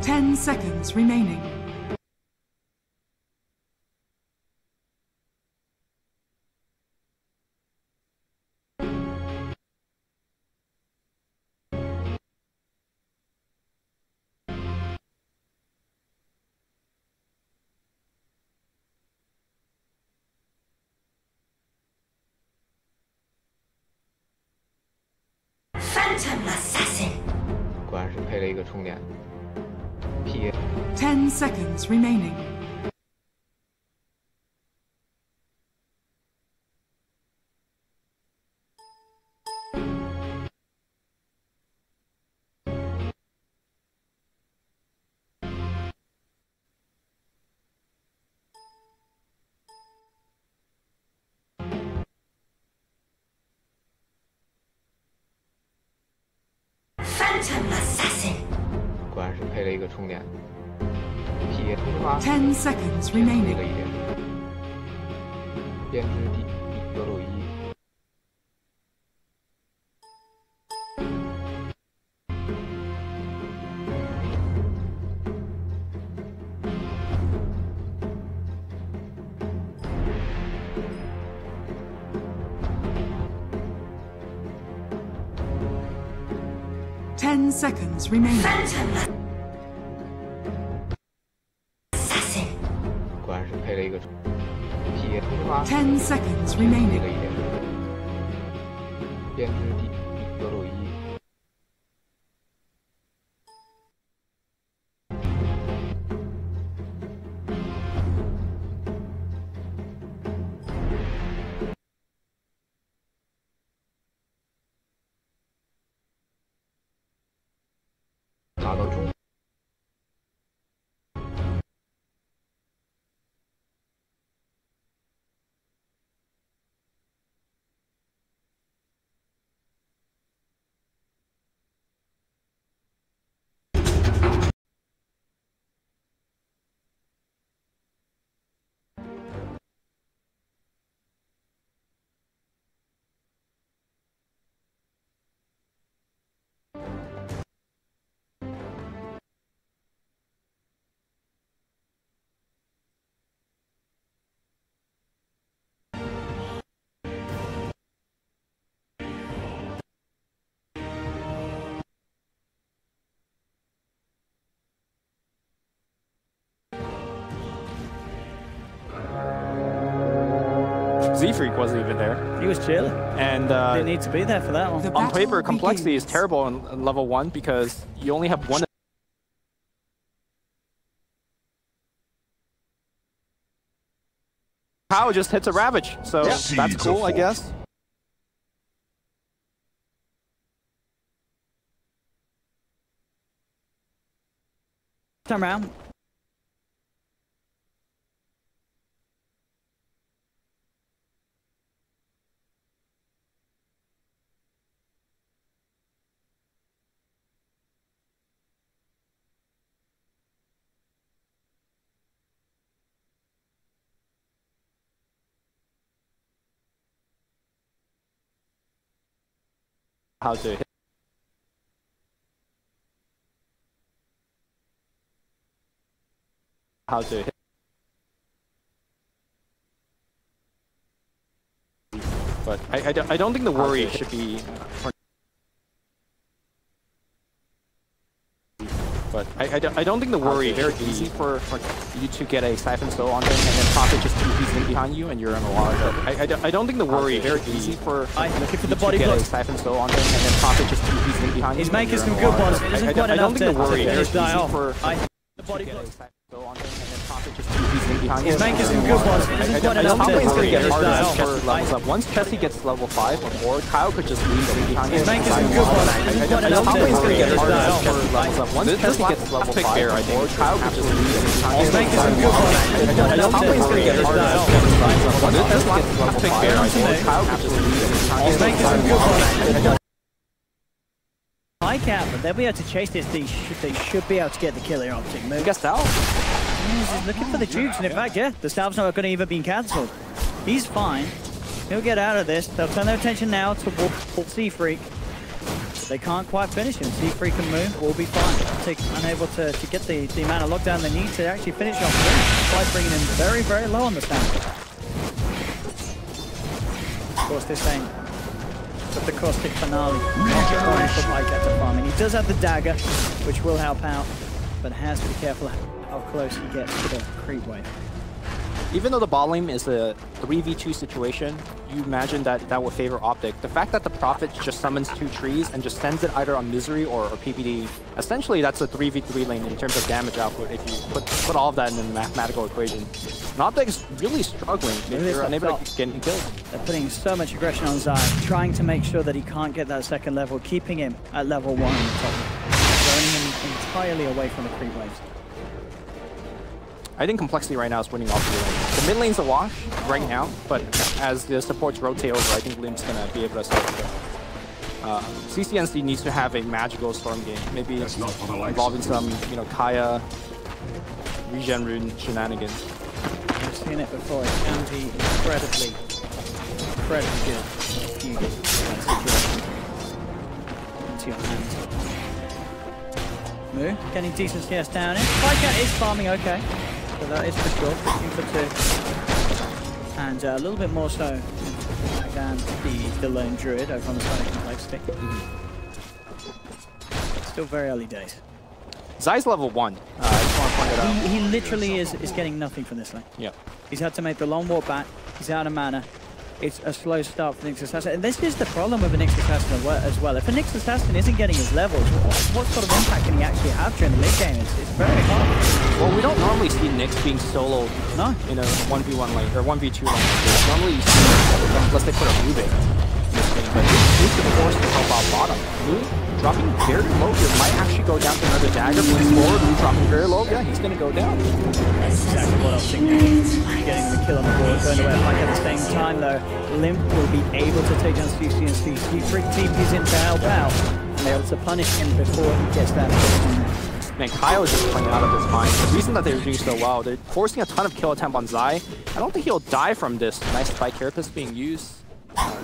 10 seconds remaining. Phantom Assassin， 果然是配了一个充电。P 10 seconds remaining. Phantom Assassin， 果然是配了一个充电。P 10 seconds 减速了 remaining. 一点。编织第德鲁伊。10 seconds remaining. Phantom Assassin， 果然是配了一个P 10 seconds 减速了 remaining. 一点。编织第德鲁伊。打到中。Z-Freak wasn't even there. He was chilling. And Didn't need to be there for that one. The on paper, battle complexity is begins. terrible in level 1 because you only have one. Pow just hits a Ravage, so that's cool, I guess. Time around. How to hit. How to hit. But I don't think the worry should be. But I don't think the worry very easy for you to get a Siphon Soul on them and then Prophet just TPs in behind you and you're in a lot of. I don't think the worry very easy for Looking for you the body to get block. a Siphon Soul on them and then Prophet just TPs in behind you. He's and making you're some in a good lot of- ones. It isn't quite I enough don't think the worry to very finish that easy off. for The body get block. a Siphon Soul on them and then Prophet just TPs in behind you. He's making some good ones. It isn't quite I enough don't to think it's gonna get finish harder that as off. Chessie levels up. Once Chessie gets level 5 or more, Kyle could just leave in behind He's him. making some good ones. It isn't quite I enough don't to think it's gonna finish get harder that as off. Chessie levels up. Once Chessie gets level 5 fair, I or more, think. Kyle could just leave in behind him. He's making some good ones. It isn't quite I enough don't to think it's gonna get finish harder that as off. Chessie levels up. Once Chessie gets level 5 fair, or isn't more, it? Kyle could just leave in behind He's him. making some good ones. High cap, but they'll be able to chase this. They should be able to get the kill here on Optic Move. I guess that. He's looking for the Dukes, and in fact, yeah, the Salve's not going to even be cancelled. He's fine. He'll get out of this. They'll turn their attention now to Z-Freak. They can't quite finish him. C3 can move, will be fine. Unable to get the amount of lockdown they need to actually finish off despite bringing him very, very low on the stand. Of course, this ain't but the caustic finale. Not going for Pycat to farm. And he does have the dagger, which will help out, but has to be careful how close he gets to the creep wave. Even though the bot lane is a 3v2 situation, you imagine that would favor Optic. The fact that the Prophet just summons 2 trees and just sends it either on Misery or PPD, essentially that's a 3v3 lane in terms of damage output if you put all of that in the mathematical equation. And Optic is really struggling if you're unable to get any kills. They're putting so much aggression on Zai, trying to make sure that he can't get that second level, keeping him at level 1 on the top, throwing him entirely away from the creep waves. I think Complexity right now is winning off the lane. The mid lane's a wash right now, but as the supports rotate over, I think Limp's gonna be able to start with it. CCNC needs to have a magical Storm game, maybe involving some, Kaya, regen rune shenanigans. I've seen it before. It can be incredibly good if you get that situation into your hands. Moo, getting decent CS down in. Pycat is farming okay. So that is for sure, 15 for 2. And a little bit more so than the lone druid over on the side of Complexity. Still very early days. Zai's level 1. I just want to point it out. He literally is getting nothing from this lane. Yeah. He's had to make the long walk back. He's out of mana. It's a slow start for Nyx Assassin. And this is the problem with a Nyx Assassin as well. If a Nyx Assassin isn't getting his levels, what sort of impact can he actually have during the mid game? It's very hard. Well, we don't normally see Nyx being soloed in a 1v1 lane, or 1v2 lane. Normally you see, unless they put a Rubik in this game, but Luke's the force to help out bottom. Luke dropping very low here, might actually go down to another dagger, moves forward, Luke dropping very low, yeah, he's gonna go down. Exactly what I was thinking. Getting the kill on the board, going away at the same time though. Limp will be able to take down CCNC. C3 TP's in to help out, and they're able to punish him before he gets that. Man, Kyle is just playing out of his mind. The reason that they're doing so well, they're forcing a ton of kill attempt on Zai. I don't think he'll die from this nice spike carapace being used.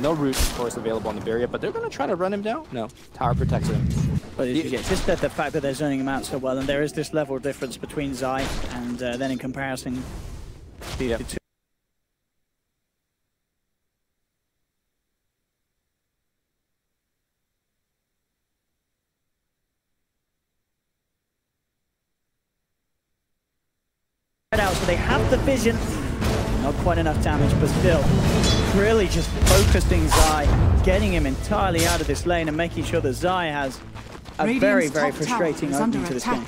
No root, of course, available on the barrier, but they're going to try to run him down. No, tower protects him. But it's just that the fact that they're zoning him out so well, and there is this level difference between Zai and then in comparison, the two. Out, so they have the vision. Not quite enough damage, but still, really just focusing Zai, getting him entirely out of this lane and making sure that Zai has a very, very frustrating opening to this game.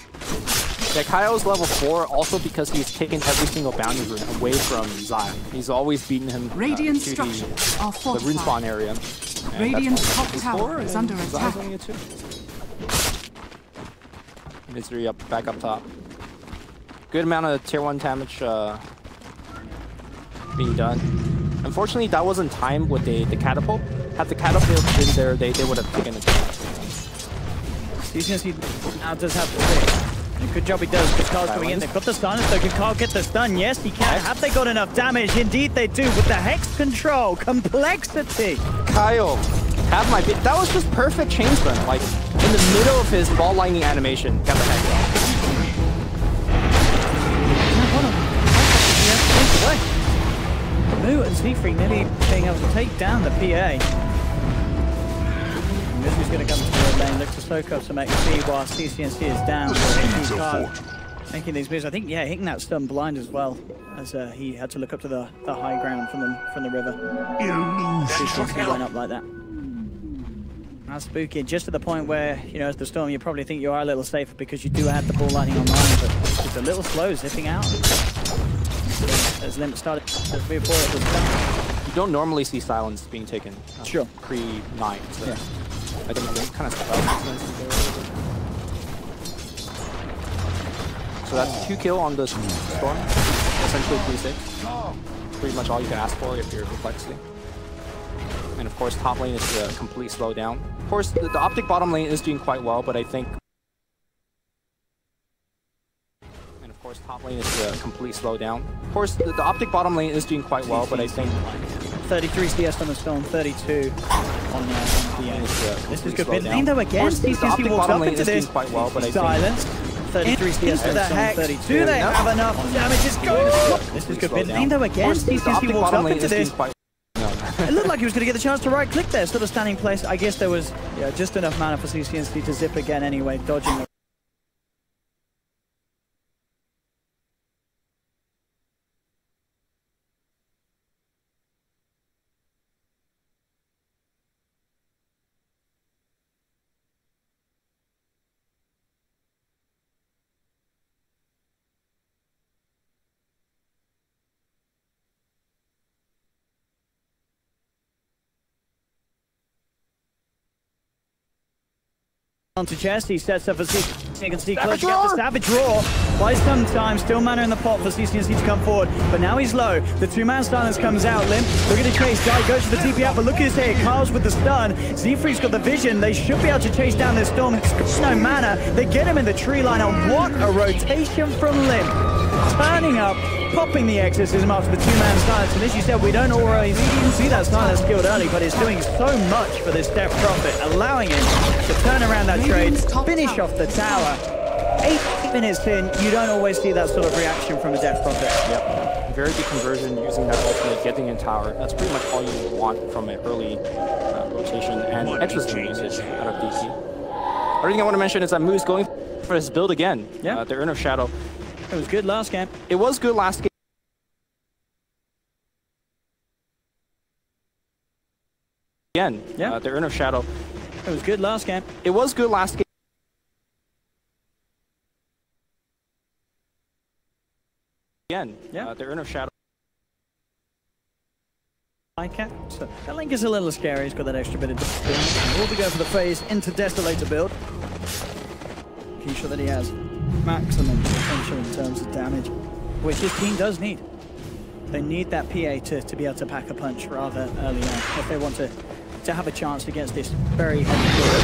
Yeah, Kyle's level 4 also because he's taken every single bounty rune away from Zai. He's always beaten him to the rune spawn area. Radiant's top tower is under attack. Misery back up top. Good amount of tier 1 damage being done. Unfortunately, that wasn't timed with the catapult. Had the catapult been there, they would have taken it. CCNC now does have the pick. And good job he does, because Carl's coming in. They've got the stun, so can Carl get the stun? Yes, he can. Have they got enough damage? Indeed they do, with the Hex control. Complexity. Kyle, have my bit. That was just perfect chain stun. Like, in the middle of his ball lightning animation, got the Hex off. Moo and C3 nearly being able to take down the PA. Misery's going to come to the lane, look to soak up some XP while CCNC is down. Making these moves. I think, yeah, hitting that stun blind as well, as he had to look up to the high ground from the river. CCNC went up like that. That's spooky, just to the point where, as the Storm, you probably think you are a little safer because you do have the ball lightning online, but it's a little slow zipping out. As Limp started before it was done. You don't normally see silence being taken pre-9, so yeah. I think Limp kind of So that's 2 kill on the Storm, essentially 3-6. Pretty much all you can ask for if you're Complexity. And of course, top lane is a complete slowdown. Of course, the Optic bottom lane is doing quite well, but I think top lane is a complete slowdown. Of course, the Optic bottom lane is doing quite well, but I think 33 CS on the Storm, 32 on the This is good mid lane down. though again. CCNC walks up into this. Quite well, but Silence. 33 CS on the Storm, 32. Do they have enough damage? It's going. This is good mid lane though again. CCNC walks up into this. It looked like he was going to get the chance to right click there, sort of standing place. I guess there was just enough mana for CCNC to zip again anyway, dodging the onto chest. He sets up for CCNC. You can see close to get the Savage Roar. By some time, still mana in the pot for CCNC to come forward, but now he's low. The two-man silence comes out. Limp looking to chase. Guy goes for the TP out, but look at his here. Kyle's with the stun. Zfree's got the vision. They should be able to chase down this Storm. It's got no mana. They get him in the tree line, and what a rotation from Limp. Turning up, popping the exorcism after the two-man silence. And as you said, we don't always see that silence skilled early, but it's doing so much for this Death Prophet, allowing him to turn around that trade, finish off the tower. 8 minutes in, you don't always see that sort of reaction from a Death Prophet. Yep. Very good conversion using that ultimate, getting in tower. That's pretty much all you want from an early rotation and exorcism usage out of DC. Other thing I want to mention is that Moo's going for his build again. Yeah. The Urn of Shadow. It was good last game. It was good last game. Again. Yeah. The Urn of Shadow. It was good last game. It was good last game. Again. Yeah. The Urn of Shadow. So that Link is a little scary. He's got that extra bit of discipline. We'll be going for the phase into Desolator build. Making sure that he has maximum potential in terms of damage, which his team does need. They need that PA to be able to pack a punch rather early on if they want to have a chance against this very heavy build.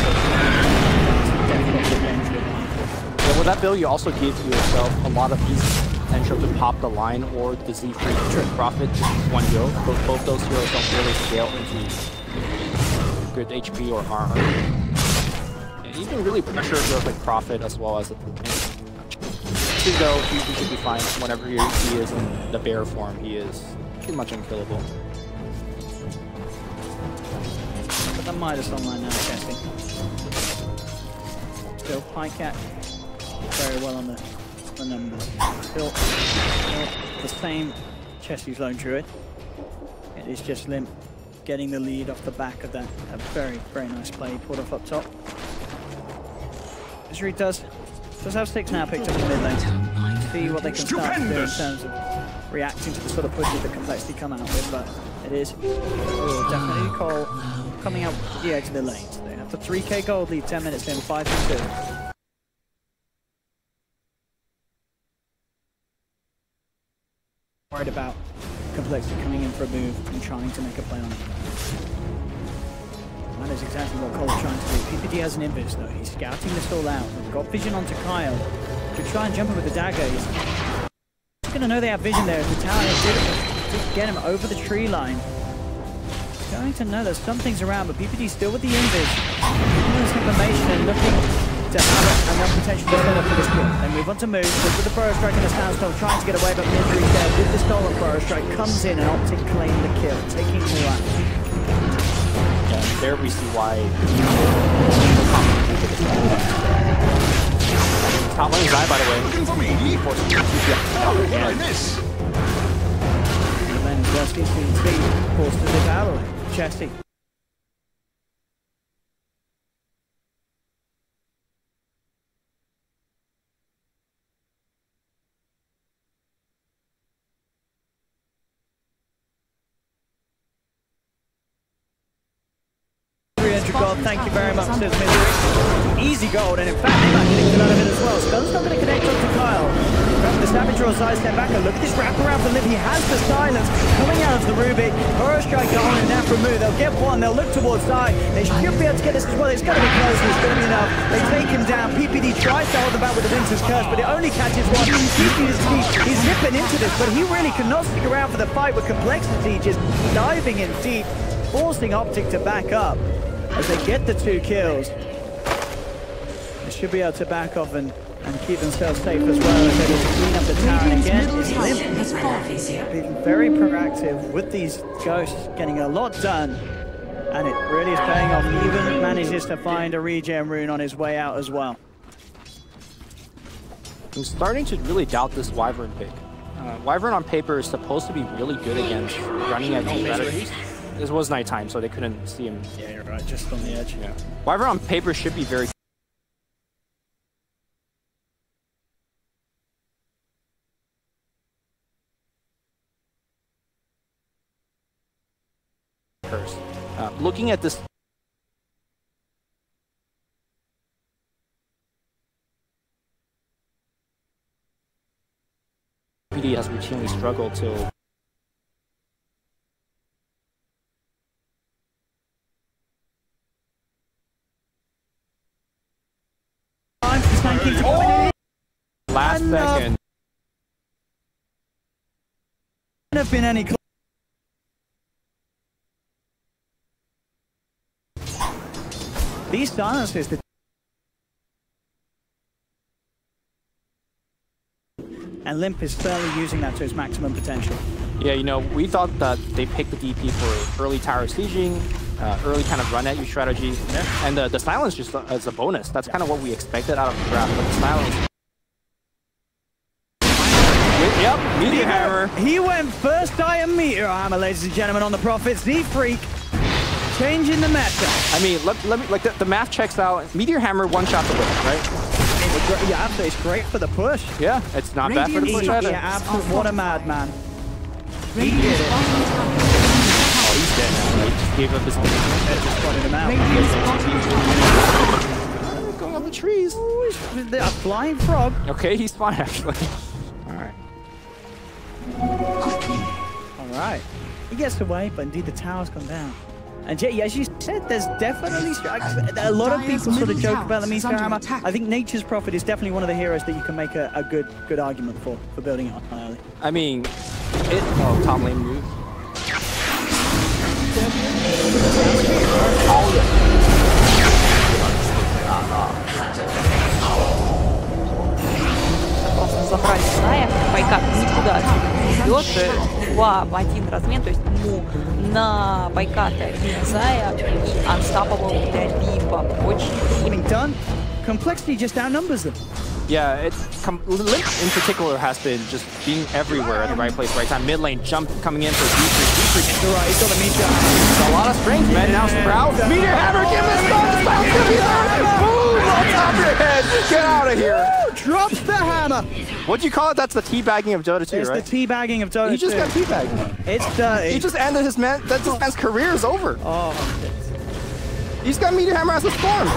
Yeah, with that build, you also give yourself a lot of easy potential to pop the line or the Z3 Prophet just one hero. Both those heroes don't really scale into good HP or armor. And you can really pressure heroes like Prophet as well as the though he should be fine whenever he is in the bear form. He is pretty much unkillable. But the Midas online now, Chesty. Still Pycat very well on the numbers. Still the same Chesty's Lone Druid. It is just Limp getting the lead off the back of that. A very, very nice play pulled off up top. Misery does have 6 now picked up in the mid lane. See what they can start to do in terms of reacting to the sort of pushes that Complexity come out with, but it is definitely Cole coming out the edge of the lane. So they have the 3k gold lead, 10 minutes in, 5-2. Worried about Complexity coming in for a move and trying to make a play on it. That is exactly what Cole's trying to do. PPD has an invis though. He's scouting this all out. They've got vision onto Kyle. To try and jump him with the dagger. He's going to know they have vision there. If the tower did get him over the tree line. He's going to know that something's around, but PPD's still with the invis. Giving this information and looking to have enough potential to set up for this kill. They move on to move. Look with the Burrow Strike and a Sandstorm trying to get away, but Misery's there with the stolen Burrow Strike. Comes in and Optic claim the kill, taking more out. There we see why top lane is high, by the way. Looking for me? How did I miss? And then Chesty seems to be forced to zip out of it. Chesty. God, thank you very much, says Misery. Easy gold, and in fact, they might connect out of it as well. Stun's not going to connect up to Kyle. The Savage draws side step back. Look at this wraparound for Limp. He has the silence coming out of the Rubik. Horror Strike going him down from Moo. They'll get one. They'll look towards side. They should be able to get this as well. It's going to be close. It's going to be enough. They take him down. PPD tries to hold the back with the Winter's Curse, but it only catches one. He's zipping into this, but he really cannot stick around for the fight with Complexity just diving in deep, forcing Optic to back up as they get the 2 kills. They should be able to back off and keep themselves safe as well as they just clean up the tower. And again, it's Limp being very proactive with these ghosts, getting a lot done. And it really is paying off. He even manages to find a regen rune on his way out as well. I'm starting to really doubt this Wyvern pick. Wyvern on paper is supposed to be really good against running at strategies. This was nighttime, so they couldn't see him. Yeah, you're right, just on the edge. Yeah. Wyvern on paper should be very first. Looking at this PD has routinely struggled to last second. Have been any these silences and Limp is fairly using that to its maximum potential. Yeah, you know, we thought that they picked the DP for early tower sieging, early kind of run at you strategy, and the silence just as a bonus. That's kind of what we expected out of the draft, but the silence. Yep, Meteor Hammer. He went first item Meteor Hammer, ladies and gentlemen, on the Prophet. Z-Freak changing the meta. I mean, let me like the math checks out. Meteor Hammer one-shot the win, right? Yeah, absolutely. It's great for the push. Yeah, it's not bad for the push either. Yeah, absolutely. What a madman. He did it. Oh, he's dead now. He just gave up his own. Just spotted him out. Going on the trees. A flying frog. Okay, he's fine actually. Alright. Alright. He gets away, but indeed the tower's gone down. And Jay, as you said, there's definitely a lot of people sort of joke about the Meteor Hammer. I think Nature's Prophet is definitely one of the heroes that you can make a good argument for building it on early. I mean, top lane move. Забрать Зая, Байкар никуда не идет, 2 в 1 размен, то есть Му на Байкарта и на Зая, и Unstoppable для Лимба. Очень done. Complexity just outnumbers them. Yeah, Limp in particular has been just being everywhere at the right place, right time. Mid lane jump coming in for D3. Right, he's got the Meteor Hammer. A lot of strength, man. Now Sprout. Meteor Hammer, give him a stun. Sprout's gonna be there. Boom! On top of your head. Get out of here. Drops the hammer. What'd you call it? That's the teabagging of Dota 2, it's right? It's the teabagging of Dota 2. He just got teabagged. It's dirty. He just ended his man. This man's career is over. Oh. He's got Meteor Hammer as a storm.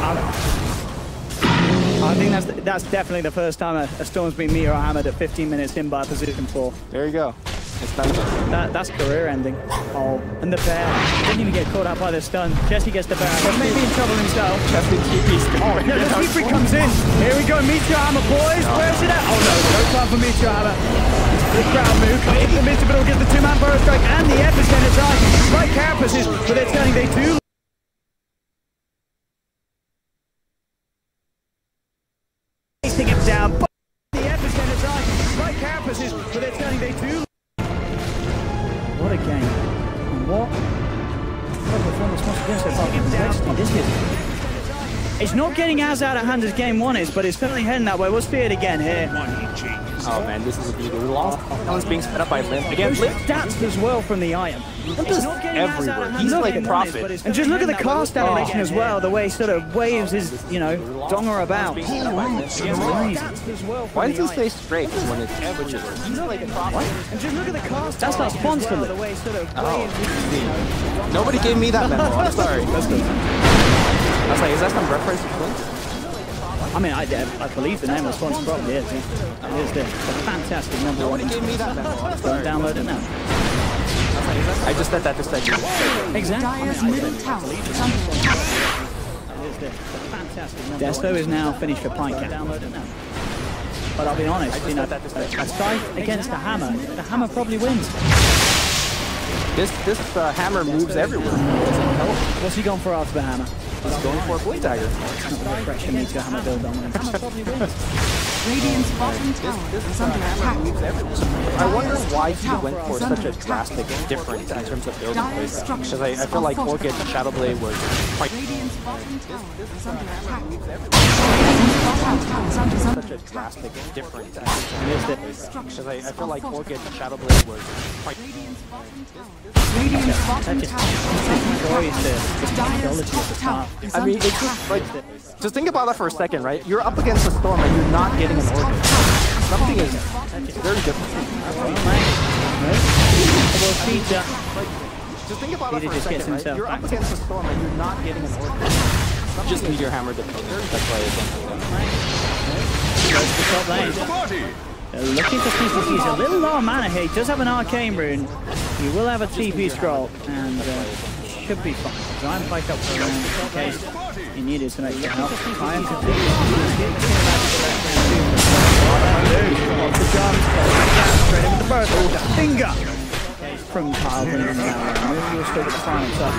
I think that's definitely the first time a Storm's been Meteor Hammered at 15 minutes in by position 4. There you go. It's done. That's career ending. Oh, and the bear didn't even get caught out by the stun. Jesse gets the bear. He may be in trouble himself. Jesse TP's going. No, the T3 comes in. Here we go, Meteor Hammer, boys. Where's it at? Oh no time for Meteor Hammer. The crowd move. Into the midst, but it'll get the 2-man Burrow Strike and the epicenter time. Right campuses, but they're turning. They do. Him down. The epicenter time. Right campuses, but they're turning. They do. What a game. And what a performance once again so far. Complexity. This is. It's not getting as out of hand as game 1 is, but it's certainly heading that way. We'll see it again here. Oh man, this is a beauty. We lost. That being set up by Limp. Again, Limp stats as well from the Iron. Limp is everywhere. He's like Prophet. And just look at the cast animation as well, the way he sort of waves his, donger about. Why does he stay straight when it's everywhere? He's like a Prophet. And just look at the cast. That's not sponsored. Oh, nobody gave me that memo. I'm sorry. That's good. I was like, is that some reference to Flint? I mean, I believe the name of the sponsor probably is. It is the fantastic number one. Nobody gave me that memo. I'm sorry. Download it now. I just said that to say Exactly. Dyer's middle tower is under attack. Desto is now finished for Pine Cap. Download it now. But I'll be honest, you know, a Scythe against the Hammer probably wins. This hammer moves everywhere. What's he gone for after the Hammer? He's going for a Blade Dagger. Pressure me to Hammer build on. Radiant's bottom tower is under attack. I wonder why he went for such a drastic difference in terms of building plays. Because I feel like Orchid and Shadowblade were quite... Radiant's bottom tower is under attack. Radiant's bottom tower is under such a drastic difference in terms of because I feel like Orchid and Shadowblade were quite... Radiant's bottom tower is Dyer's top tower is I mean, under it's just attack. like... Just think about that for a second, right? You're up against a storm and you're not getting an Orchid. Something is very different. Just think about it for a second, right? You're up against a storm and you're not getting an Orchid. You just need your hammer to that's why it's Goes to the top lane. Looking for CCC. He's a little low on mana here. He does have an arcane rune. He will have a TP scroll and should be fine. Zion pike up for a round in case he needed some extra help. Zion continues straight into the burst. Oh, the finger from Kyle. Moving will still get the final touch.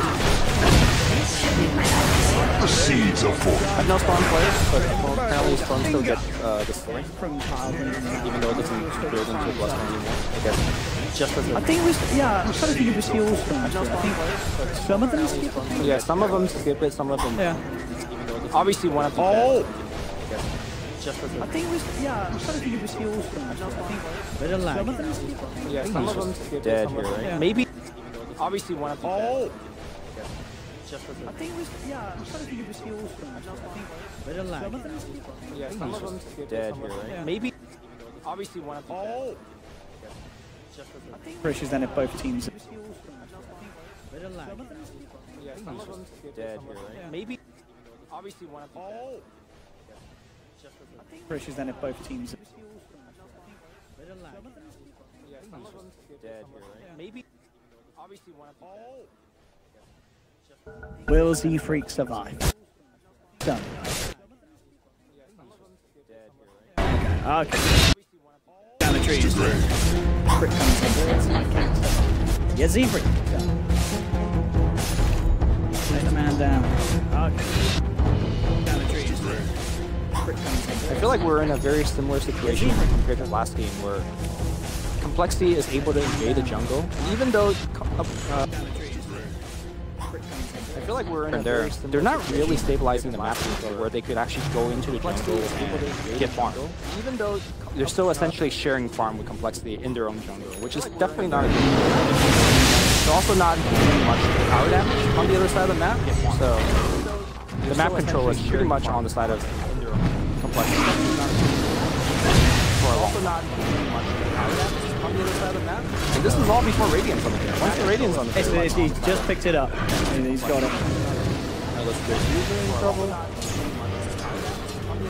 The seeds of force. I've no Storm players, but apparently Storm still get the story. From Kyle. Even though it doesn't build into plus one anymore. I guess just as I think it was, yeah, I'm trying to think it was the All-Stars. I think some of them skip it. yeah, some of them skip it, some of them... Yeah. Obviously one of them... Oh! Just as I think it was, yeah, I'm trying to think it was the All-Stars. I think bit of lag. Some of them skip it. yeah, some of them skip dead here, right? Yeah. Maybe... Obviously one of them... Oh! Just as I think it was, yeah, I'm trying to think it was the All-Stars. I think bit of lag. Some of them skip it. yeah, some of them skip dead here, right? Yeah. Maybe... Obviously one of them... Oh! Pressures then if both teams. yeah, some of them skip dead here, right? Maybe... Obviously one of them... Pressures then if both teams. yeah, some of them skip dead here, right? Maybe... Obviously one of them... Will Z Freak survive? Done. Okay. Down the trees. Frick comes in. Yeah, Z Freak. Lay the man down. Okay. Down the trees. Frick comes in. I feel like we're in a very similar situation compared to last game where Complexity is able to invade the jungle, even though I feel like we're in a they're not really stabilizing the map where they could actually go into the jungle and get farm. Even though they're still essentially sharing farm with Complexity in their own jungle, which is definitely not a good thing. They're also not doing much power damage on the other side of the map, so the map control is pretty much on the side of Complexity. For also not doing much power damage on the other side of the map. And this is all before Radiant's on the field. Once the Radiant's on the field, He just picked it up. He's got it.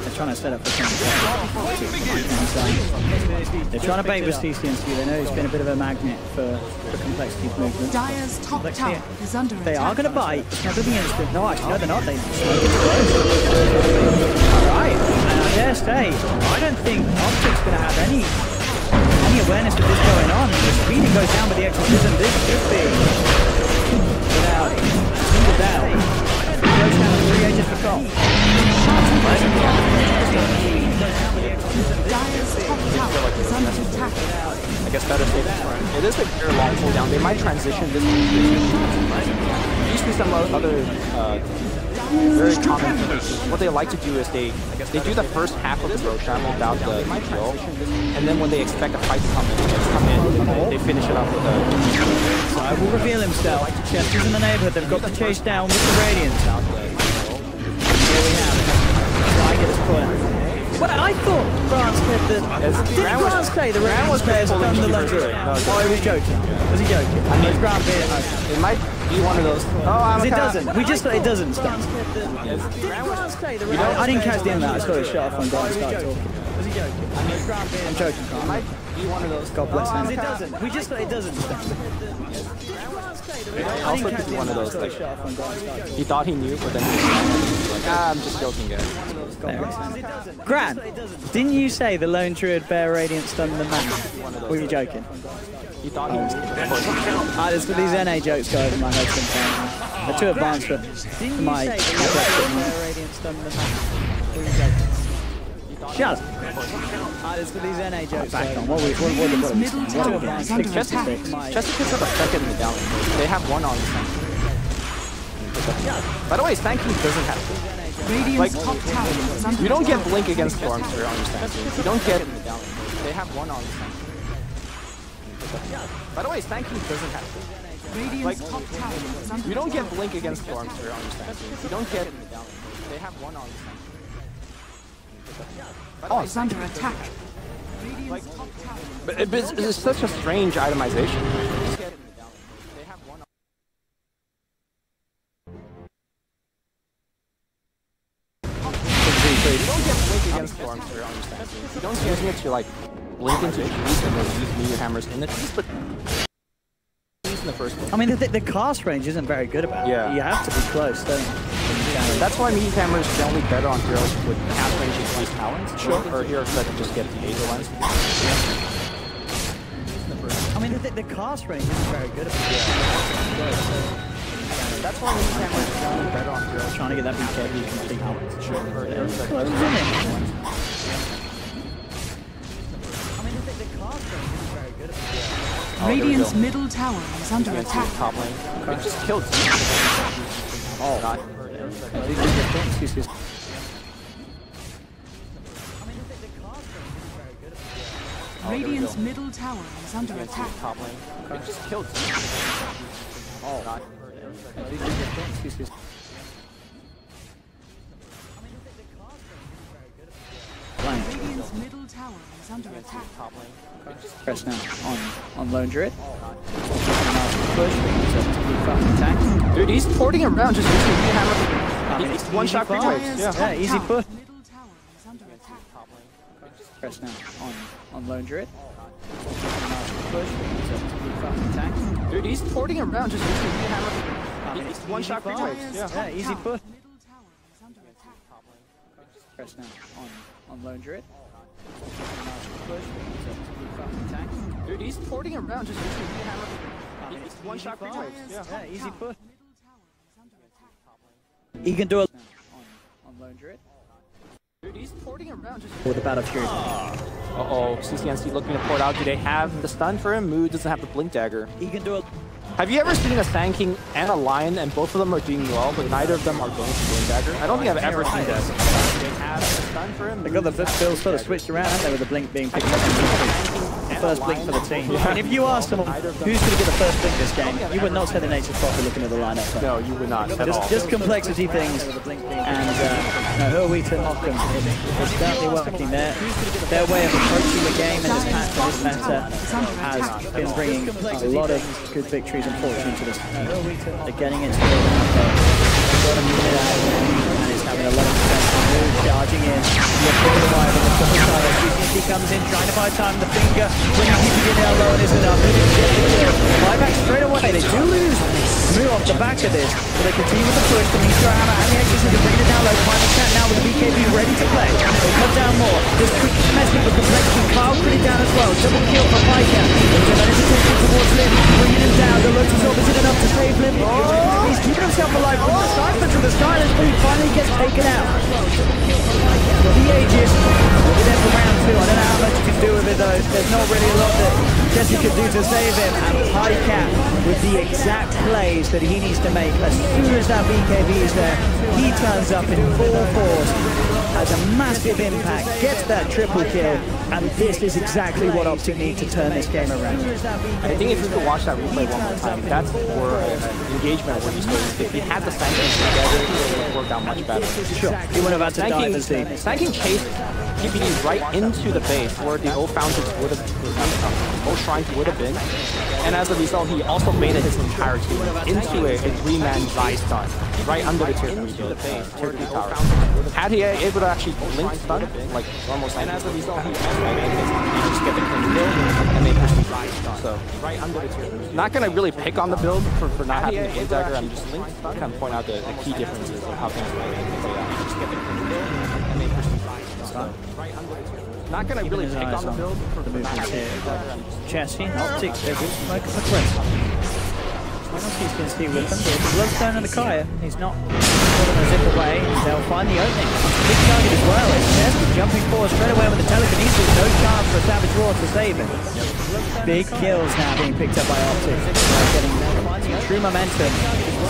They're trying to set up for something. They're trying to bait with CCNC. They know it's been a bit of a magnet for Complexity's movement. Dyer's top tower is under attack. They are going to bite. It's not going to be instant. No, actually, no, they're not. They Alright, and I dare say, I don't think Optic's going to have any awareness of this going on. The speed it goes down with the exorcism, this should be without single doubt. It goes down to 3 ages for Cole. Dyer's top tower is under attack. I guess better safe than sorry. It is a very long cooldown. They might transition this. Usually some other very common. What they like to do is they do the first half of the Roshan without the kill, and then when they expect a fight to come in, they finish it off with a. I will reveal himself. Chester's in the neighborhood. They've got the chase down with the Radiance. Here we have it. I get his point. Well, I thought Grant said that. Did Grant say the Radiance players have done the luxury? Oh, he was joking. Was he joking? I mean, Grant being it might. be one of those. Oh, I'm It doesn't. We just thought it doesn't stun. You know, I didn't catch the end of that. I saw it shut off when Grant started talking. Was he joking? I'm joking, Grant. be one of those. God bless him. I'm It doesn't. We just thought it doesn't stun. I also didn't catch be the one end of of that. those. I saw it shut off when Grant started talking. He thought he knew, but then he was like, I'm just joking, guys. Grant, didn't you say the lone druid bear radiant stunned the man? Were you joking? He thought he was. There's for these NA jokes go over my head sometimes. They're too advanced for my radiant stunned the man. Shut up. There's for these NA jokes back on. What Radiant's middle tower is under attack. Chesterfields are the second in the down. They have one on the side. By the way, Stanky doesn't have Radiant's top tower is under you don't attack. get Blink against Storms here on your Stanky. You don't get they have one on the side. By the way, Stanky doesn't have Radiant's top tower is under you don't attack. get Blink against Storms here on your Stanky. You don't get they have one on the side. Oh, is under attack. Radiant's top tower. But it's such a strange itemization. They have one on you don't get Blink against Storms here on your Stanky. You don't get it to like blink into trees and then use meteor hammers in the trees, but in the first place. I mean, the cast range isn't very good about it. Yeah. You have to be close, don't you? That's why meteor hammers is generally better on heroes with cast range increased talents. Sure. Or heroes that can just get the Aether lens. I mean, the cast range isn't very good about it. That's why meteor hammers is generally better on heroes Trying to get that BKB complete. talents. Sure. Or heroes that Close, can isn't just it? get the lens. I mean, the cast range isn't very good about it. Radiant's middle tower is under Against attack. the top lane. It just killed. Oh, not. Excuses. Radiant's middle tower is under attack. Top lane. It just killed. Oh, not. Excuses. Radiant's middle tower is under attack. Top lane. It just Press now on Lone Druid. Push. Attack. Dude, he's porting around just using meteor hammer. He's Easy one shot free push. waves. Yeah, Yeah. easy push. Middle tower is under attack. Press now on Lone Druid. Push. Attack. Dude, he's porting around just using meteor hammer. He's one shot free waves. Yeah, easy push. Middle tower is under attack. Press now on Lone Druid. Push. Attack. Dude, he's porting around just using meteor hammer. He's one shot free waves. Yeah, easy push. Middle tower is under attack. He can do it on Lone Druid. Dude, he's porting around just With the Battle Fury. Uh-oh, CCNC looking to port out. Do they have the stun for him? Mood doesn't have the blink dagger. He can do it. Have you ever seen a Sand King and a Lion and both of them are doing well, but neither of them are going for blink dagger? I don't think I've ever seen that. They have the stun for him. They got the flip still sort of switched around, haven't they, with the blink being picked up. The first blink for the team. And if you ask someone who's going to get the first blink this game, you would not say the nature's proper looking at the lineup. No, you would not at all. Just complexity things, and who are we to knock them? It's certainly working there. Their way of approaching the game in this patch for this meta has been bringing a lot of good victories and fortune to this team. They're getting into the got a minute out and is having a lot of potential move, charging in. Look for the wire on the double side. GCNC comes in, trying to buy time. The finger, when you keep it down low, and isn't enough. Buyback straight away. They do lose move off the back of this, but they continue with the push. The Meteor Hammer and the Exorcism to bring it down low. Final chat now with the BKB ready to play. They cut down more. This quick messing with complexity. Kyle put it down as well. Double kill for Piker. That is attention towards Lim, bringing him down. The Lotus Orb isn't enough to save Lim. He's keeping himself alive from the Cypher to the Silence, but he finally gets taken out. The Aegis will be there for round 2. I don't know how much you can do with it though. There's not really a lot that Jesse can do to save him. And Highcat with the exact plays that he needs to make. As soon as that BKB is there, he turns up in full force, has a massive impact, gets that triple kill, and this is exactly what Optic need to turn this game around. I think if you could watch that replay one more time, that's where engagement where you say if he had the Sand King together, it would have worked out much better. Sure, he wouldn't have had to Sand dive as deep. Sand King chased PPD right into the base where the O Fountains would have, O Shrines would have been. And as as a result, he also baited his entire team into a 3-man Zai stun right under the tier 3 build, tier 3 tower. Had he able to actually blink stun, like normal stun, as a result, he just get the clean build and they push the Zai stun. So right under the tier 3. Not gonna really pick on the build for not having the blink dagger. I'm just kind of point out the key differences of how things work. Just get the clean build and they push the Zai stun. So right under the tier 3. Not gonna really pick on the build for the movements here. Chassis, Optic, they're good. Smoking the Quest. I don't see CNC with them, but if he loves down on the Kaya, he's not pulling a zip away. They'll find the opening. Big target as well. It's Chesty jumping forward straight away with the telekinesis. No chance for Savage Roar to save him. Big kills now being picked up by Optic. Getting true momentum.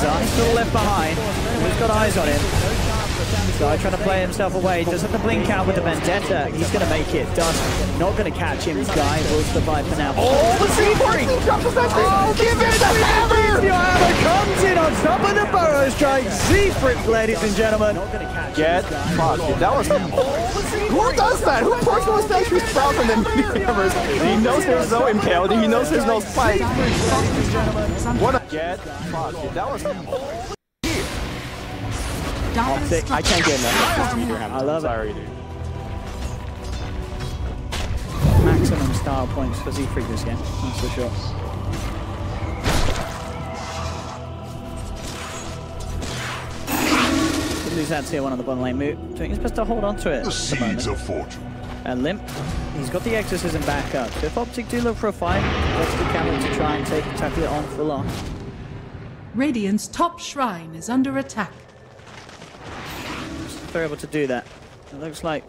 Zai's still left behind. He's got eyes on him. Zai trying to play himself away. Does have to blink out with the Vendetta. He's going to make it. Dust not going to catch him. Guy will survive for now. Oh, the C4 drops the sentry! Oh, give it the hammer! The hammer comes in on top of the burrow strike. Z-Frit, ladies and gentlemen. Get fucked. That was... Who does that? Who personal sentry sprouts and then hammers? He knows there's no impale. He knows there's no spike. What a... Get fucked. That was... Optic. I can't get enough. I love it. Sorry, dude. Maximum style points for Z-Freak this game, that's for sure. Could lose that tier 1 on the bottom lane. Doing his best to hold on to it. The seeds of fortune. And Limp, he's got the exorcism back up. So if Optic do look for a fight, that's the camera to try and tackle it on full on. Radiant's top shrine is under attack. If they're able to do that. It looks like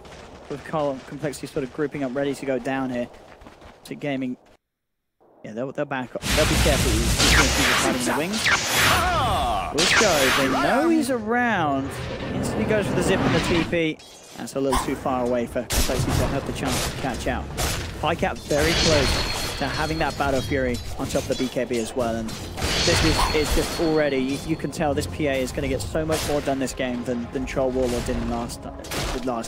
with Carl Complexity sort of grouping up ready to go down here to gaming. Yeah, they'll back up. They'll be careful. He's hiding in the wings. Let's go. They know he's around. Instantly goes for the zip and the TP. That's a little too far away for Complexity to have the chance to catch out. Picap very close to having that Battle Fury on top of the BKB as well. And this is just already, you can tell this PA is going to get so much more done this game than Troll Warlord did in the last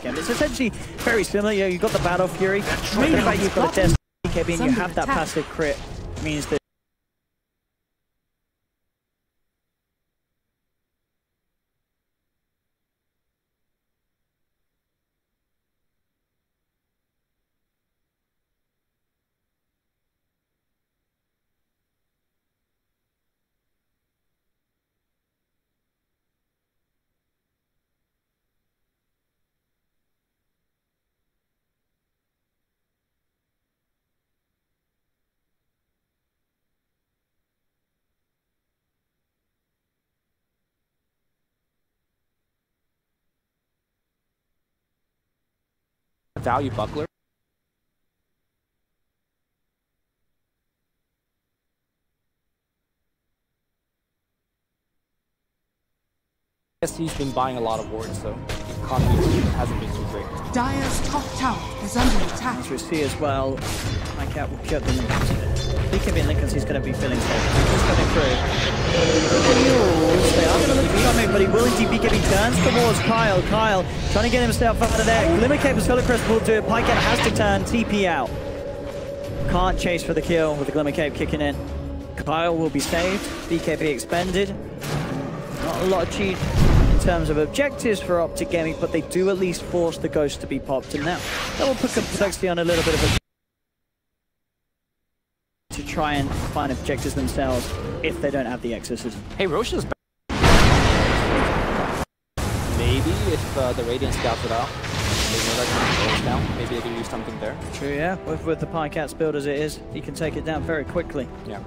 game. It's essentially very similar. You know, you've got the Battle Fury, but the fact you've got a test BKB and you have that passive crit means that value buckler. Yes, he's been buying a lot of wards, so the economy hasn't been too great. Dire's top tower is under attack. as we see as well, my cat will cut the Lincolns. BKB and Lincolns, he's going to be feeling safe. He's coming through. They are going to look coming, but he will indeed BKB turns towards Kyle. Kyle trying to get himself out of there. Glimmer Cape and Solar Crest will do it. Pycat has to turn, TP out. Can't chase for the kill with the Glimmer Cape kicking in. Kyle will be saved. BKB expended. Not a lot of cheat in terms of objectives for Optic Gaming, but they do at least force the Ghost to be popped. And now that will put Complexity on a little bit of a to try and find objectives themselves if they don't have the exorcism. Hey, Roche is back. Maybe if the Radiant scouts it out, maybe they can use something there. True, yeah. With the Pycat's build as it is, he can take it down very quickly. Yeah.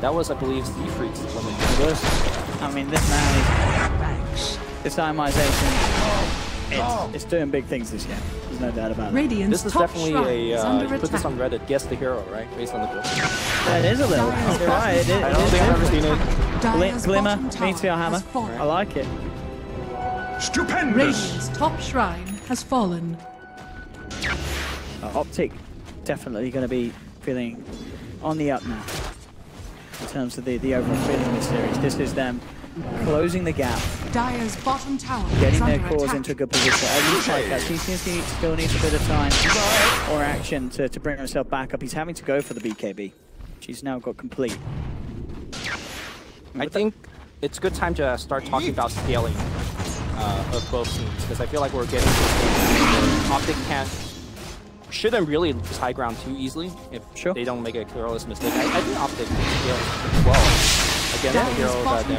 That was, I believe, Z-Freak's limit. It was. I mean, this man is... This imization, it's doing big things this game. There's no doubt about it. Radiant's This is top definitely shrine a, is you put this under on attack. Reddit, guess the hero, right? Based on the build. That is a little. You're right. It is. I don't think I've ever seen it. Dire's Glimmer, bottom tower Meteor Hammer. has fallen. I like it. Stupendous! Radiant's top shrine has fallen. Optic definitely going to be feeling on the up now in terms of the overall feeling of the series. This is them closing the gap, Dire's bottom tower getting is their under cores attack. into a good position. At least like that, CCNC still needs a bit of time or action to bring himself back up. He's having to go for the BKB. She's now got complete. I think it's a good time to start talking about scaling of both teams, because I feel like we're getting to a stage where Optic shouldn't really lose high ground too easily if they don't make a careless mistake. I think Optic scales pretty well against the hero that they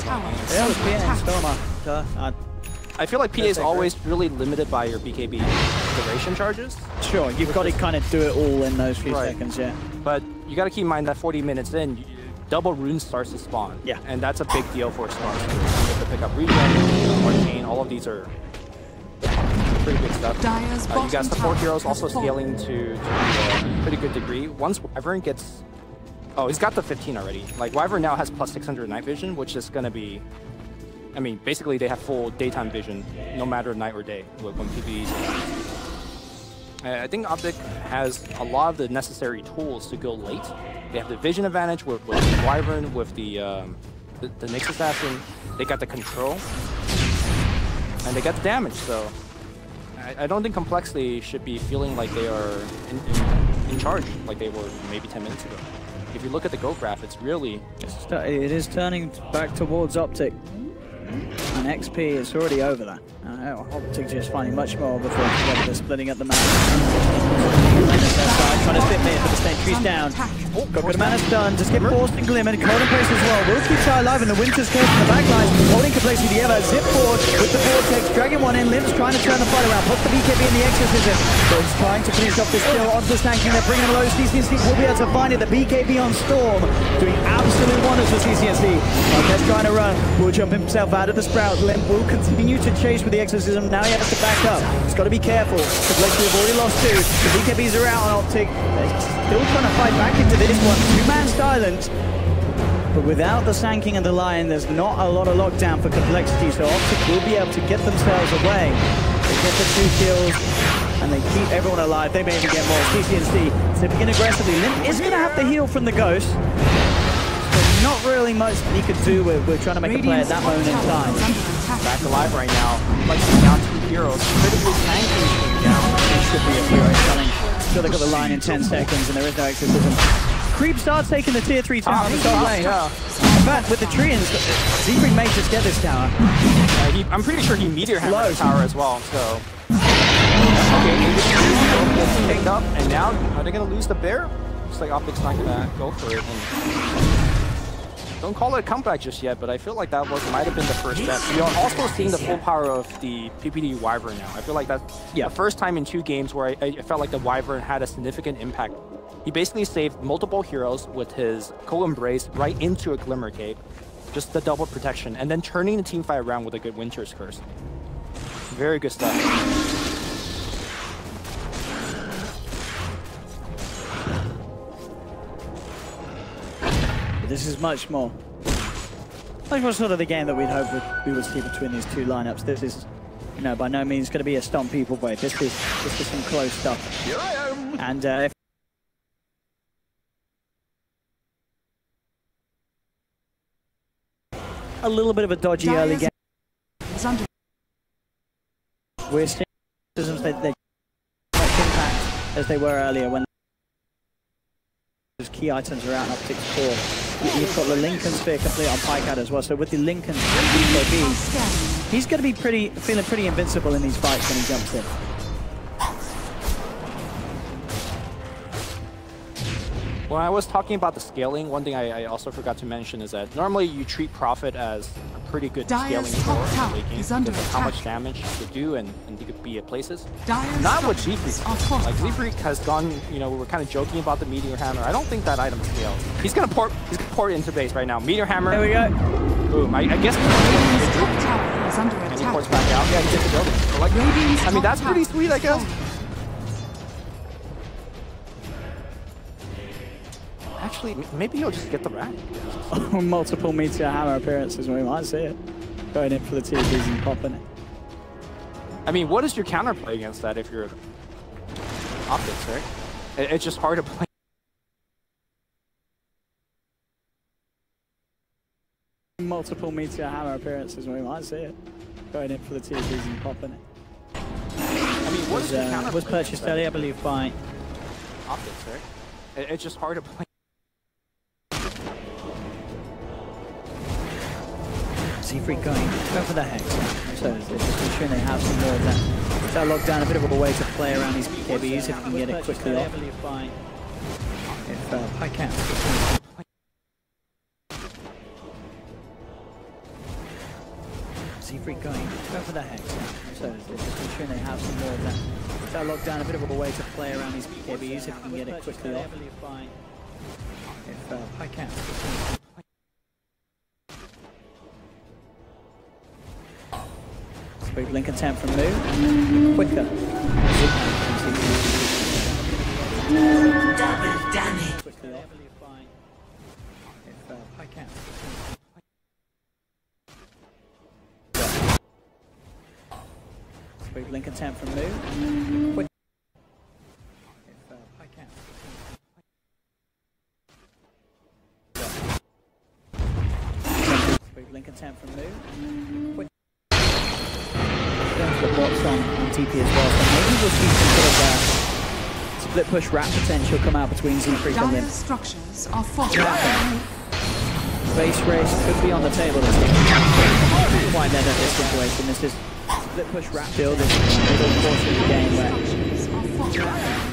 have on. I feel like PA is always really limited by your BKB duration charges. Sure, you've got to kind of do it all in those few seconds, yeah. But you got to keep in mind that 40 minutes in, double rune starts to spawn. Yeah. And that's a big deal for stars. You have to pick up regen, arcane, all of these are pretty good stuff. You got support heroes also scaling to a pretty good degree. Once Wyvern gets... Oh, he's got the 15 already. Like, Wyvern now has plus 600 night vision, which is going to be... I mean, basically they have full daytime vision, no matter night or day, when PvE is I think Optic has a lot of the necessary tools to go late. They have the vision advantage with Wyvern, with the Nyx Assassin. They got the control, and they got the damage. So I don't think Complexity should be feeling like they are in charge like they were maybe 10 minutes ago. If you look at the go graph, it's really... It is turning back towards Optic. And XP is already over that. Optic just finding much more before they're splitting up the map. Trying to fit mid, but the sentry's down. Oh, got good amount of stun. Just get forced and glimmered. Cold Embrace as well. Will keep Ty alive in the Winter's Curse in the back lines. Holding Complexity together. Zip forward with the Vortex. Dragging one in. Limbs trying to turn the fight around. Puts the BKB in the Exorcism. But he's trying to finish off this kill onto the Stanking. They're bringing him low. CCNC will be able to find it. The BKB on Storm doing absolute wonders for CCNC. Marquez trying to run. Will jump himself out of the Sprout. Limb will continue to chase with the Exorcism. Now he has to back up. He's got to be careful. Complexity have already lost two. The BKBs are out on Optic. They're still trying to fight back into this one. Two-man silent. But without the Sanking and the Lion, there's not a lot of lockdown for Complexity, so Optic will be able to get themselves away. They get the 2 kills, and they keep everyone alive. They may even get more. CCNC zipping in aggressively. Limp is going to have to heal from the Ghost. There's not really much that he could do with trying to make a play at that moment in time. Back alive right now. Like down 2 heroes. Critically tanking down. It should be a hero coming. Still they got the line in 10 seconds, and there is no Exorcism. Creep starts taking the tier 3 tower on the top lane. In fact, with the Treants, Zebring may just get this tower. I'm pretty sure he meteor hammered the tower as well, so... Okay, picked up, and now, are they going to lose the bear? Looks like Optic's not going to go for it. And don't call it a comeback just yet, but I feel like that might have been the first step. We are also seeing the full power of the PPD Wyvern now. I feel like that's the first time in 2 games where I felt like the Wyvern had a significant impact. He basically saved multiple heroes with his co-embrace right into a Glimmer Cape. Just the double protection, and then turning the team fight around with a good Winter's Curse. Very good stuff. This is much more sort of the game that we'd hope we would see between these 2 lineups. This is, you know, by no means going to be a stomp people play. This is some close stuff. Here I am. And if a little bit of a dodgy early game. We're seeing systems that they much impact as they were earlier when those key items are out in Optic's core. You've got the Lincoln Sphere complete on Pikeout as well, so with the Lincoln BKB, he's going to be feeling pretty invincible in these fights when he jumps in. When I was talking about the scaling, one thing I also forgot to mention is that normally you treat Prophet as a pretty good scaling hero in the late game because of how much damage he could do and he could be at places. Not with Zefreak. Like Zefreak has gone, you know, we were kind of joking about the Meteor Hammer. I don't think that item scales. He's gonna port it into base right now. Meteor Hammer. There we go. Boom. I guess and he ports back out. Yeah, he gets the building. So like, I mean, that's pretty sweet, I guess. Actually, maybe he'll just get the rack. Multiple Meteor Hammer appearances, we might see it. Going in for the TVs and popping it. I mean, what is your counterplay against that if you're Optics, right? It's just hard to play. multiple Meteor Hammer appearances, we might see it. Going in for the TPs and popping it. I mean, what is the counter was purchased earlier, I believe, by optics, right? It's just hard to play. Z-Freak going for the Hex. So just ensuring they have some more of that lockdown, a bit of a way to play around these BKBs if you can get it quickly off. If I can. Z-Freak going for the Hex. So just ensuring they have some more of that lockdown, a bit of a way to play around these BKBs if you can get it quickly off. If I can. Big blink attempt from Moo. Quicker. Double damage. Quickly off. If I can. Big blink attempt from Moo. Quick. If I can. Big blink attempt from Moo. Quick. The bots on TP as well, so maybe we'll see some sort of split push wrap potential come out between Z-Freak and Dire him. structures are fortified. Base race could be on the table this game. Quite dead at this situation. This is split push wrap build is a little portion of the game where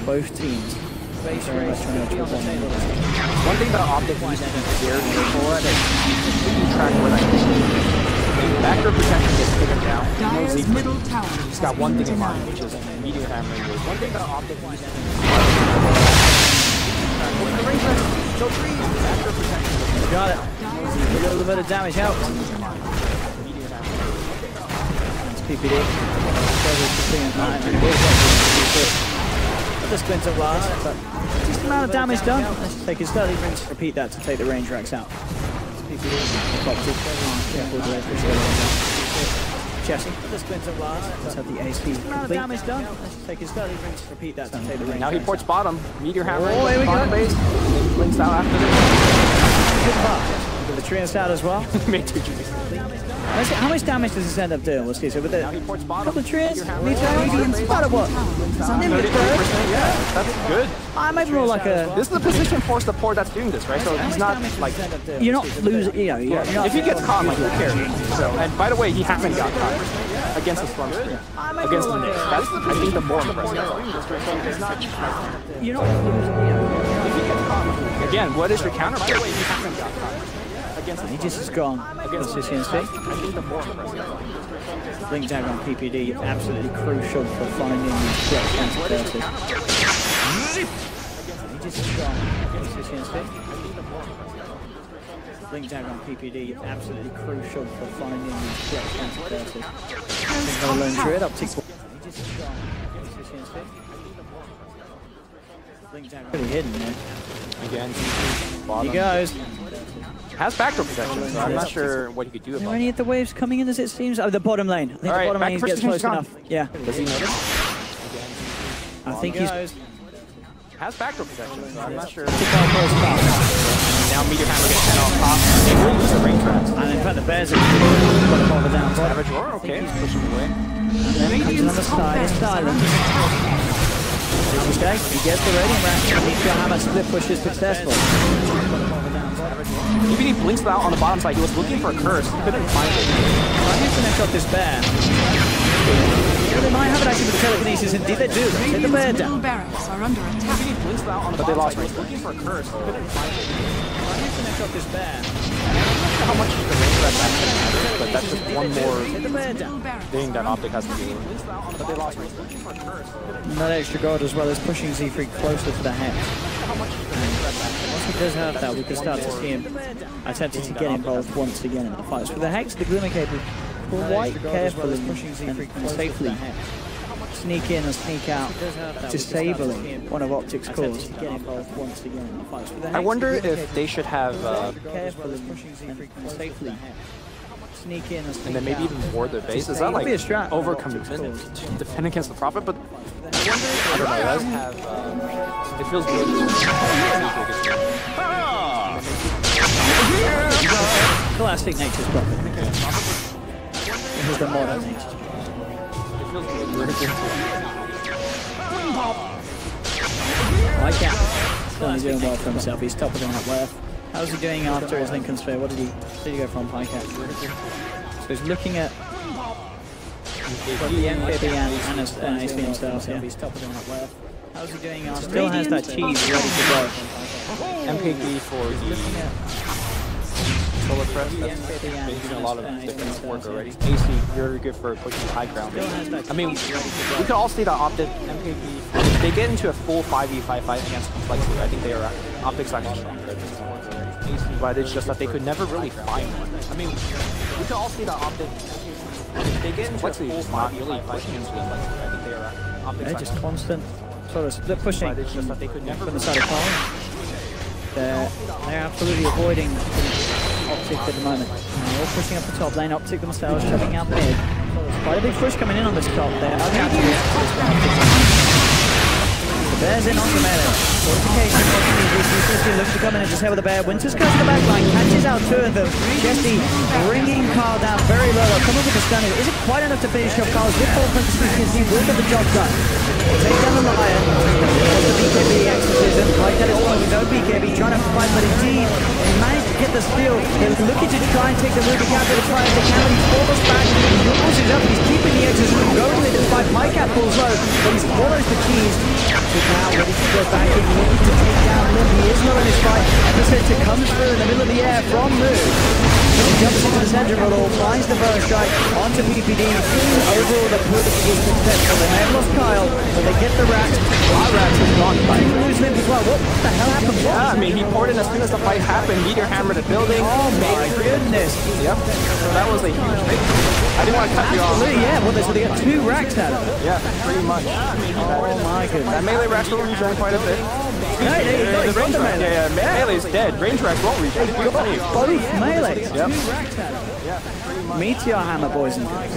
both teams base race could be on the table this game. One thing about optics used to be very useful at is keeping track where that backdoor protection gets taken down. Dire's middle tower. He's got one thing in mind, which is meteor hammering. One thing about optics used to be backdoor protection. Got it. A little bit of damage helps. That's PPD. The splinter blast, but just the amount of damage done. Let's take his 30 rings. Repeat that to take the range racks out. Jesse, the splinter blast. Let's have the AC complete. Damage done. Let's take his 30 rings. Repeat that to take the range. Now he ports bottom. Meteor hammer. Oh, here we go. Base. Then blinks out after this. Good pass. With the Treants out as well. Made 2 trees. How much damage does this end up doing? We'll see. So with the couple of Treants, it's about what? 33%, yeah, that's good. Maybe more like a. This is the position for support that's doing this, right? So he's not like you're not losing. You know, you're not, if he gets caught, like who cares? So, and by the way, he hasn't got caught against the Slum Screen, against the Knicks. That's I think the more impressive. You're not losing. You know, if he gets caught, again, what is your counter? By the way, he hasn't got caught. He just is gone against the CNC. Blink tag on PPD, absolutely crucial for finding these jet counter curses. He just is gone against the CNC. Blink tag on PPD, absolutely crucial for finding these jet counter curses. No lone druid up tick. He just is gone against the CNC. Blink tag really hidden there. Again, he goes. Has backdoor protection, so I'm not sure what he could do about it. Are any of the waves coming in as it seems? Oh, the bottom lane. I think right, the bottom lane gets close enough. Yeah. Does he notice? I think he's. Has backdoor protection, so I'm not sure. Now Meteor Hammer gets 10 off top. They will lose the range tracks. And in fact, the Bears are going to bother down. Savage Roar, okay, he's pushing away. And then he comes on the side, it's silent. Okay, he gets the Radiant Rack. Meteor Hammer split push is successful. Even he blinks out on the bottom side. He was looking for a curse. He couldn't find it. I need to neck up this bear. Well, they might have it actually with telekinesis. Indeed, they do. Take the bear Middle down. barracks are under attack. He blinks out on the bottom side. He was looking for a curse. He couldn't find it. I need to neck up this bear. How much is the range of that actually matters, but that's just one more Take the bear down. thing that Optic has to do. But they lost. And that extra guard as well is pushing Z-Freak closer to the hex. Once he does have that, we can start to see him attempting to get involved once again in the fights. For the hex, the Glimmer Cape is quite careful and safely sneak in and sneak out, disabling one of Optic's cores. Get involved once again in the fights. I wonder if they should have, careful and safely sneak in and then maybe even ward their base. Is that like overcommitment to defend against the Prophet? But I don't know. It does have. It feels good. classic Nature's Prophet. This is the modern Nature's Prophet. Cat. He's doing well for himself. He's top of the net worth. How's he doing after his Lincoln Sphere? What did he go from Cat? So he's looking at the MKB and AC himself. Yeah. He's top of the net worth. How's he doing after? Still has that cheese ready to go. MKB for the solar press. That's making a lot of different work already. AC, very good for pushing high ground. I mean, we could all see that Optic MKB, if they get into a full 5v5 fight against Complexity, I think they are Optic's actually stronger. But it's just that they could never really find one. I mean, we could all see that Optic, if they get into a full 5v5 fight against Complexity, I think they are Optic's just constant sort of split pushing. But it's just that they could never from the side of Colin. They're absolutely avoiding Optic at the moment. They're all pushing up the top lane. Optic themselves shoving out mid. Quite a big push coming in on this top there. The Bear's in onto melee. Fortification, Fortification looks to come in and just head with the Bear. Winter's goes to the back line, catches out two of them. Jesse bringing Carl down very low. Come up with the stunner. Is it quite enough to finish off Carl's with 4 points? He will get the job done. Take down the Lion. The BKB exorcism. Like that is well. No BKB trying to fight, but indeed he managed to get the steal. They're looking to try and take the Ruby Cap to the fire. They can, but he falls back. He pushes up. He's keeping the exorcism going with it despite Cat pulls low. But he follows the keys. Now ready to go back in, looking to take down Lim. He is not in his fight. Episode comes through in the middle of the air from Moon. He jumps into the center of it all, finds the burst strike onto PPD. Overall, the push is successful. They may have lost Kyle, but they get the rat. Our rat is gone. They lose Lim as well. What the hell happened? Yeah, I mean, he poured in as soon as the fight happened. Meteor hammered the building. Oh my goodness. Yep. So that was a huge thing. I didn't want to cut you off. Absolutely, yeah. Well, so they got 2 racks out of it. Yeah, pretty much. Oh my goodness. That melee rack will regen quite a bit. Hey, the range rack. Yeah, melee is dead. Range rack won't regen. Both melees. Yep. Yeah, Meteor hammer, boys and girls.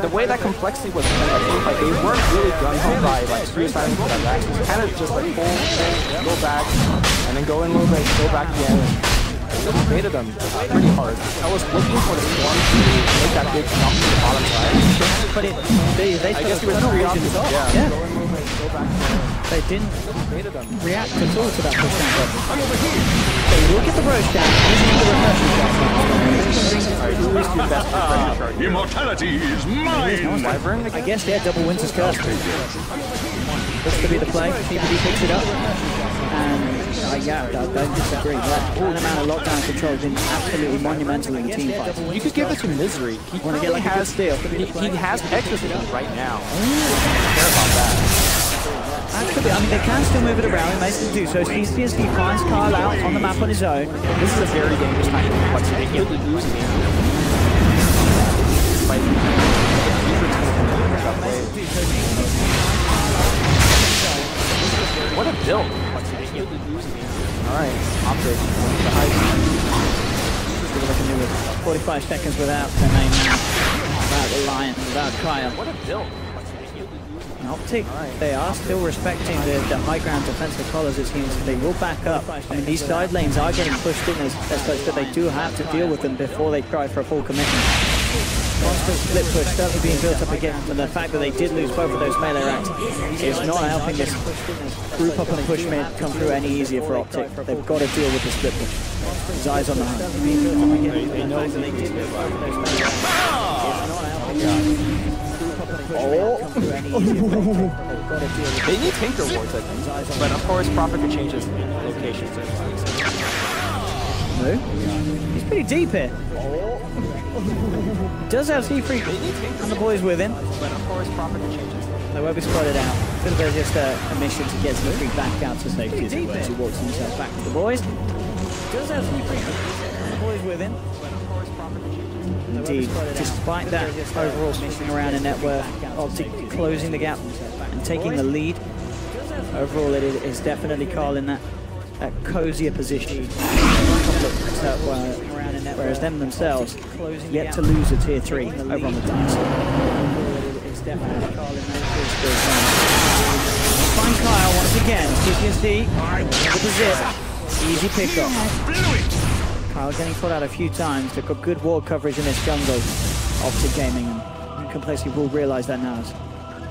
The way that Complexity was played, like they weren't really gun-ho by like suicide and that racks. It was kind of just like go back, and then go in a little bit, go back again. Just baited them pretty hard. I was looking for the Storm to make that big jump to the bottom side. But they I guess he was pretty off the top. Yeah. They didn't react at all to that push down button. They will get the roach down using the reversion shot. Immortality is mine! I guess they're double Winter's Curse. Looks to be the play. PPD picks it up. And yeah, I don't disagree. That amount of lockdown control has been absolutely monumental in the team fight. You could give it to Misery. He want to get like a good steal. He has exorcism right now. I don't care about that. Actually, I mean, they can still move it around. It makes them do so. CCSD finds Kyle out on the map on his own. This is a very dangerous time for Complexity. They could lose the game. What a build! Alright, Optic. Looking to do 45 seconds without their main man, without the Lion, without Kyle. What a build! Optic, they are still respecting the high ground defensive collars, it seems. They will back up. I mean, these side lanes are getting pushed in as such that they do have to deal with them before they try for a full commitment. Constant split push certainly being built up again, and the fact that they did lose both of those melee racks is not helping this group up and push mid come through any easier for Optic. They've got to deal with the split push. His eyes on the hunt. They know that they did lose both of those melee racks. They need Tinker Wards, I think. But of course, Prophet could change his location. No? He's pretty deep here. Does have C3 and the boys with him. But of course, Prophet could change his. They won't be spotted out. It's a bit of just a mission to get C3 back out to safety as he walks himself back to the boys. Does have C3 and the boys with him. Indeed, despite that overall switching around in net worth, Optic closing the gap and taking the lead. Overall, it is definitely Carl in that cozier position. Whereas them themselves yet to lose a tier 3 over on the dice. Find Kyle once again. CCSD with the zip. Easy pickup. Kyle getting caught out a few times. They've got good wall coverage in this jungle. Optic Gaming and Complexity will realize that now.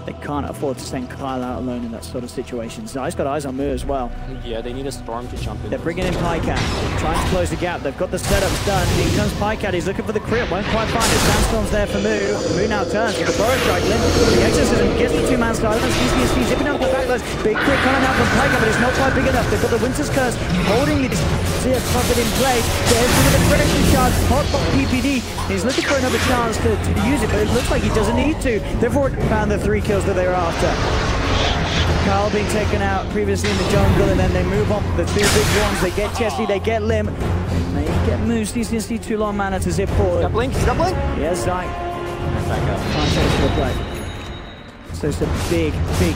They can't afford to send Kyle out alone in that sort of situation. Zai's got eyes on Mu as well. Yeah, they need a storm to jump in. They're bringing in Pycat, trying to close the gap. They've got the setups done. Here comes Pycat. He's looking for the crit. Won't quite find it. Sandstorm's there for Mu. Mu now turns with the Burrow Strike. The Exorcism gets the two-man silence. CCSC zipping up the backlash. Big crit coming out from Pycat, but it's not quite big enough. They've got the Winter's Curse holding this Zip covered in place. There's the Correction Shard. Hotbox PPD. He's looking for another chance to use it, but it looks like he doesn't need to. They've already found the 3 kills that they were after. Kyle being taken out previously in the jungle, and then they move on the 2 big ones. They get Chesty, they get Lim. They get Moose. CCSC too long mana to zip forward. He's got blink, he's got blink. Yes, I Back up. can't change the play. So some big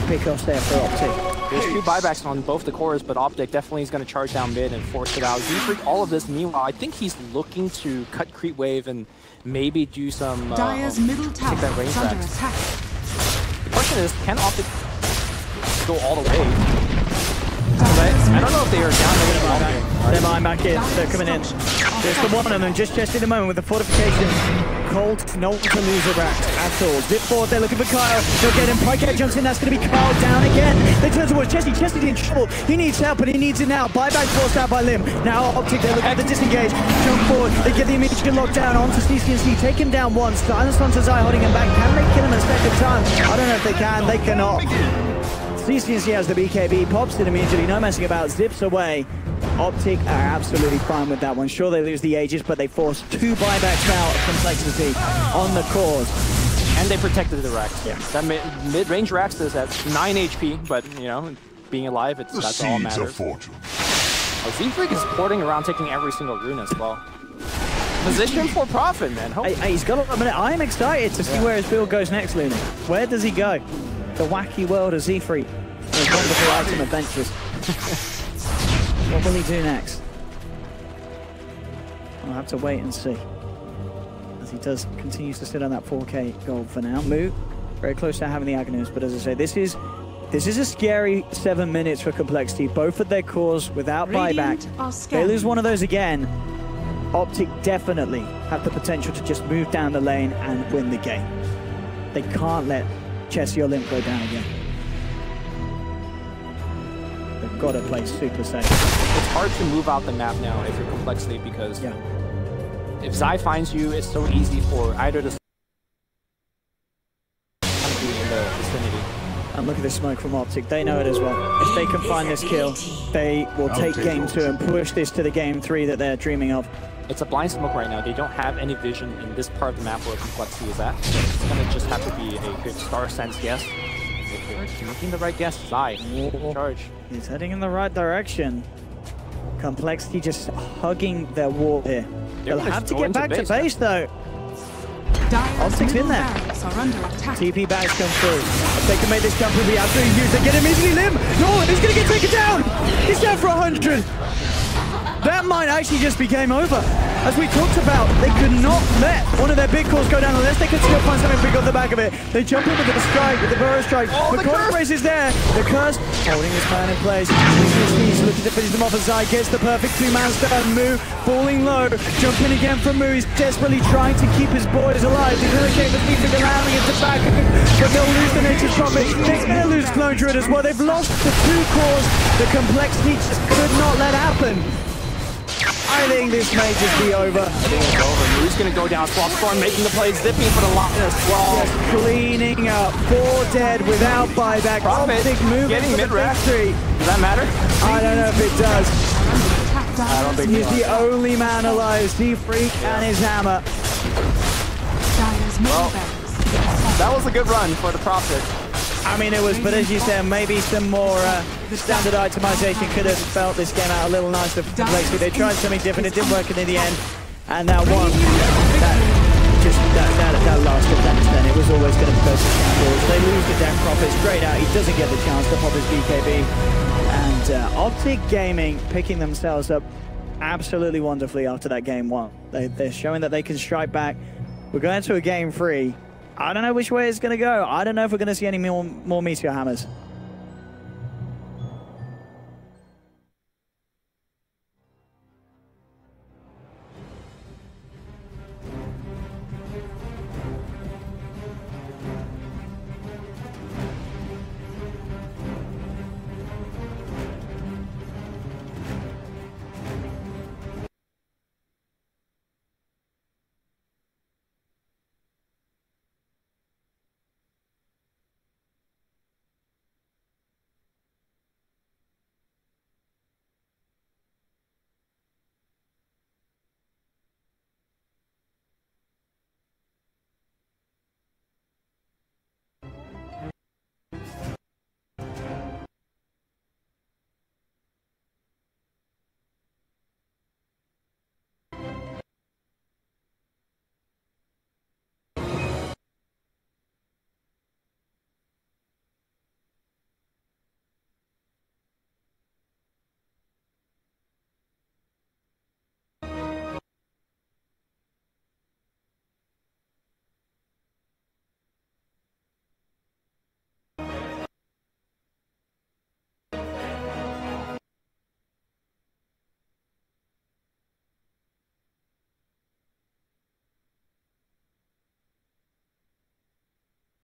pickoffs there for Optic. There's 2 buybacks on both the cores, but Optic definitely is going to charge down mid and force it out. Z-Freak, all of this. Meanwhile, I think he's looking to cut creep wave and maybe do some Dire's middle tower take that range is under back. attack. The question is, can Optic go all the way? I don't know if they are down. They're lying back in. They're coming in. There's the one of them just in the moment with the fortification. Cold, no one to lose a rack at all. Zip forward, they're looking for Kyle. They'll get him. Pycat jumps in. That's going to be Kyle down again. They turn towards Chesty. Chesty's in trouble. He needs help, but he needs it now. Buyback forced out by Lim. Now Optic, they're looking at the disengage. Jump forward. They get the immediate lockdown onto CCNC. Take him down once. Silence onto Zai, holding him back. Can they kill him a second time? I don't know if they can. They cannot. CCNC has the BKB. Pops it immediately. No messing about. Zips away. Optic are absolutely fine with that one. Sure, they lose the Aegis, but they force 2 buybacks now of Complexity on the cores. And they protected the Rax. Yeah. That mid-range Rax is at 9 HP, but, you know, being alive, that's all that matters. Z-Freak is porting around, taking every single rune as well. Position for profit, man. Hey, he's got a minute. I am excited to see where his build goes next, Luna. Where does he go? The wacky world of Z-Freak. His wonderful item adventures. What will he do next? I'll have to wait and see. As he continues to sit on that 4K gold for now. Mu, very close to having the Aghanus, but as I say, this is a scary 7 minutes for Complexity. Both at their cores without buyback. They lose one of those again. Optic definitely have the potential to just move down the lane and win the game. They can't let Chessie or Limp go down again. They've got to play super safe. It's hard to move out the map now if you're Complexity, because if Zai finds you, it's so easy for either to be in the vicinity. And look at this smoke from Optic. They know it as well. If they can find this kill, they will take game 2 and push this to the game 3 that they're dreaming of. It's a blind smoke right now. They don't have any vision in this part of the map where Complexity is at. So it's going to just have to be a good star sense guess. If you're making the right guess, Zai, charge. He's heading in the right direction. Complexity just hugging their wall here. They'll have to get back to base though. Optic's in there. TP bags come through. If they can make this jump, will be absolutely huge. They get immediately Lim. No, he's going to get taken down. He's down for 100. That might actually just be game over. As we talked about, they could not let one of their big cores go down unless they could still find something big on the back of it. They jump in with the strike, with the Burrow Strike. The curse race is there. The curse holding this man in place. He's looking to finish them off as Zai gets the perfect 2-man stun. Mu falling low. Jumping again from Mu. He's desperately trying to keep his boys alive. He's going to get the defense allowing it to back. But they'll lose the Nature's Prophet. They're going to lose Clone Druid as well. They've lost the 2 cores. The Complexity just could not let happen. I think this may just be over. I think it's over. Mu's going to go down. Storm making the play, zipping for the lock as well. Just cleaning up. 4 dead without buyback. Optic moving getting mid-rack. Does that matter? I don't know if it does. I don't think he's the only man alive. Z-Freak and his hammer. Well, that was a good run for the Prophet. I mean, it was, but as you said, maybe some more standard itemization could have felt this game out a little nicer for Complexity. They tried something different, it didn't work in the end. And that one, that last defense then, it was always going to go to Shambles. They lose the Death Prophet straight out, he doesn't get the chance to pop his BKB. And Optic Gaming picking themselves up absolutely wonderfully after that game 1. They're showing that they can strike back. We're going to a game 3. I don't know which way it's going to go. I don't know if we're going to see any more Meteor Hammers.